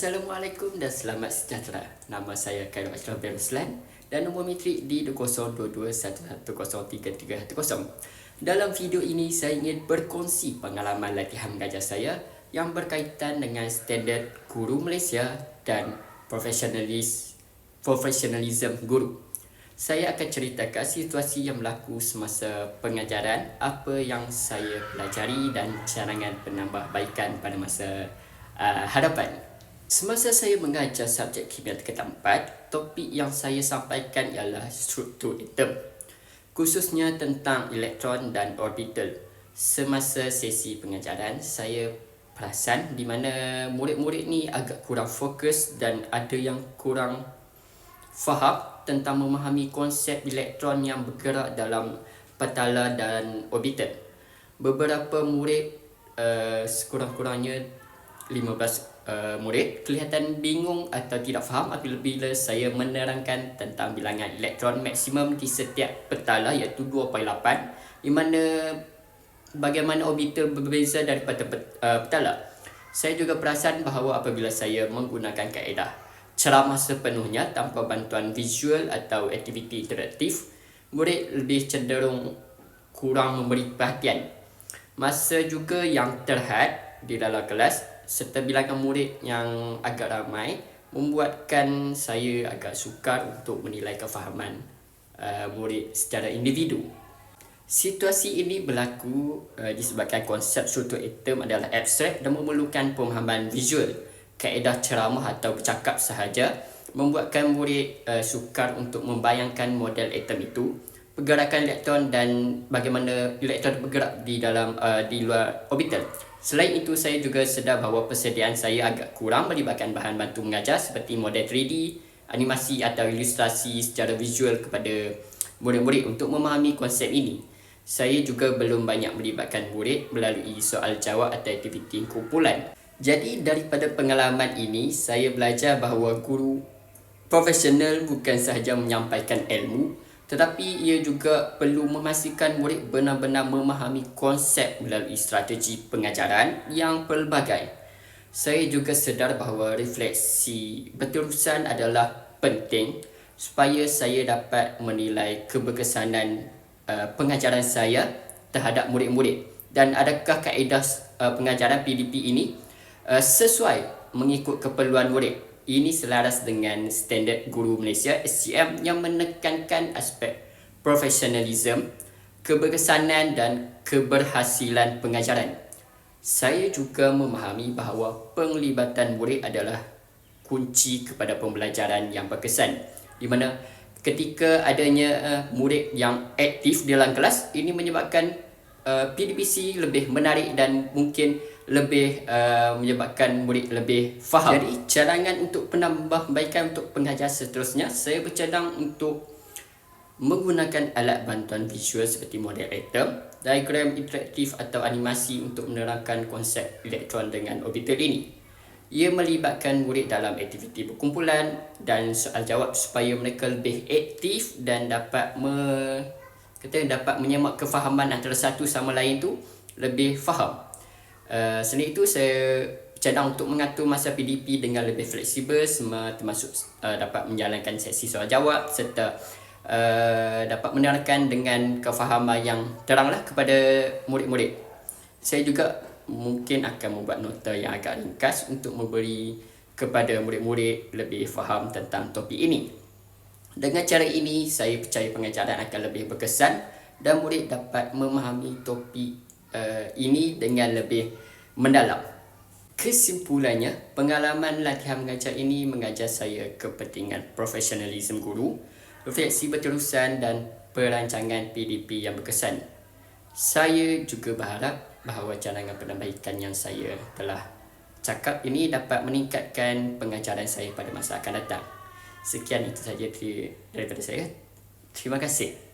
Assalamualaikum dan selamat sejahtera. Nama saya Khairul Ashraf bin Ruslan dan nombor metrik di 202211103310. Dalam video ini saya ingin berkongsi pengalaman latihan mengajar saya yang berkaitan dengan standard guru Malaysia dan profesionalism guru. Saya akan ceritakan situasi yang berlaku semasa pengajaran, apa yang saya pelajari dan cadangan penambahbaikan pada masa hadapan. Semasa saya mengajar subjek kimia tingkatan 4, topik yang saya sampaikan ialah struktur atom, khususnya tentang elektron dan orbital. Semasa sesi pengajaran, saya perasan di mana murid-murid ni agak kurang fokus dan ada yang kurang faham tentang memahami konsep elektron yang bergerak dalam petala dan orbital. Beberapa murid, sekurang-kurangnya 15 murid kelihatan bingung atau tidak faham apabila saya menerangkan tentang bilangan elektron maksimum di setiap petala iaitu 2.8, di mana bagaimana orbital berbeza daripada petala. Saya juga perasan bahawa apabila saya menggunakan kaedah ceramah sepenuhnya tanpa bantuan visual atau aktiviti interaktif, murid lebih cenderung kurang memberi perhatian. Masa juga yang terhad di dalam kelas serta bilangan murid yang agak ramai membuatkan saya agak sukar untuk menilai kefahaman murid secara individu. Situasi ini berlaku disebabkan konsep struktur atom adalah abstrak dan memerlukan pemahaman visual. Kaedah ceramah atau bercakap sahaja membuatkan murid sukar untuk membayangkan model atom itu, pergerakan elektron dan bagaimana elektron bergerak di dalam di luar orbital. Selain itu, saya juga sedar bahawa persediaan saya agak kurang melibatkan bahan bantu mengajar seperti model 3D, animasi atau ilustrasi secara visual kepada murid-murid untuk memahami konsep ini. Saya juga belum banyak melibatkan murid melalui soal jawab atau aktiviti kumpulan. Jadi daripada pengalaman ini, saya belajar bahawa guru profesional bukan sahaja menyampaikan ilmu, tetapi ia juga perlu memastikan murid benar-benar memahami konsep melalui strategi pengajaran yang pelbagai. Saya juga sedar bahawa refleksi berterusan adalah penting supaya saya dapat menilai keberkesanan pengajaran saya terhadap murid-murid dan adakah kaedah pengajaran PDP ini sesuai mengikut keperluan murid. Ini selaras dengan standard guru Malaysia SGM yang menekankan aspek profesionalism, keberkesanan dan keberhasilan pengajaran. Saya juga memahami bahawa penglibatan murid adalah kunci kepada pembelajaran yang berkesan, di mana ketika adanya murid yang aktif dalam kelas, ini menyebabkan PDPC lebih menarik dan mungkin lebih menyebabkan murid lebih faham. Jadi cadangan untuk penambahbaikan untuk pengajar seterusnya, saya bercadang untuk menggunakan alat bantuan visual seperti model atom, diagram interaktif atau animasi untuk menerangkan konsep elektron dengan orbital ini. Ia melibatkan murid dalam aktiviti berkumpulan dan soal jawab supaya mereka lebih aktif dan dapat menyemak kefahaman antara satu sama lain tu lebih faham. Selain itu, saya cadang untuk mengatur masa PDP dengan lebih fleksibel, termasuk dapat menjalankan sesi soal jawab serta dapat menerangkan dengan kefahaman yang teranglah kepada murid-murid. Saya juga mungkin akan membuat nota yang agak ringkas untuk memberi kepada murid-murid lebih faham tentang topik ini. Dengan cara ini, saya percaya pengajaran akan lebih berkesan dan murid dapat memahami topik ini dengan lebih mendalam. Kesimpulannya, pengalaman latihan mengajar ini mengajar saya kepentingan profesionalisme guru, refleksi berterusan dan perancangan PDP yang berkesan. Saya juga berharap bahawa cadangan penambahbaikan yang saya telah cakap ini dapat meningkatkan pengajaran saya pada masa akan datang. Sekian itu saja daripada saya. Terima kasih.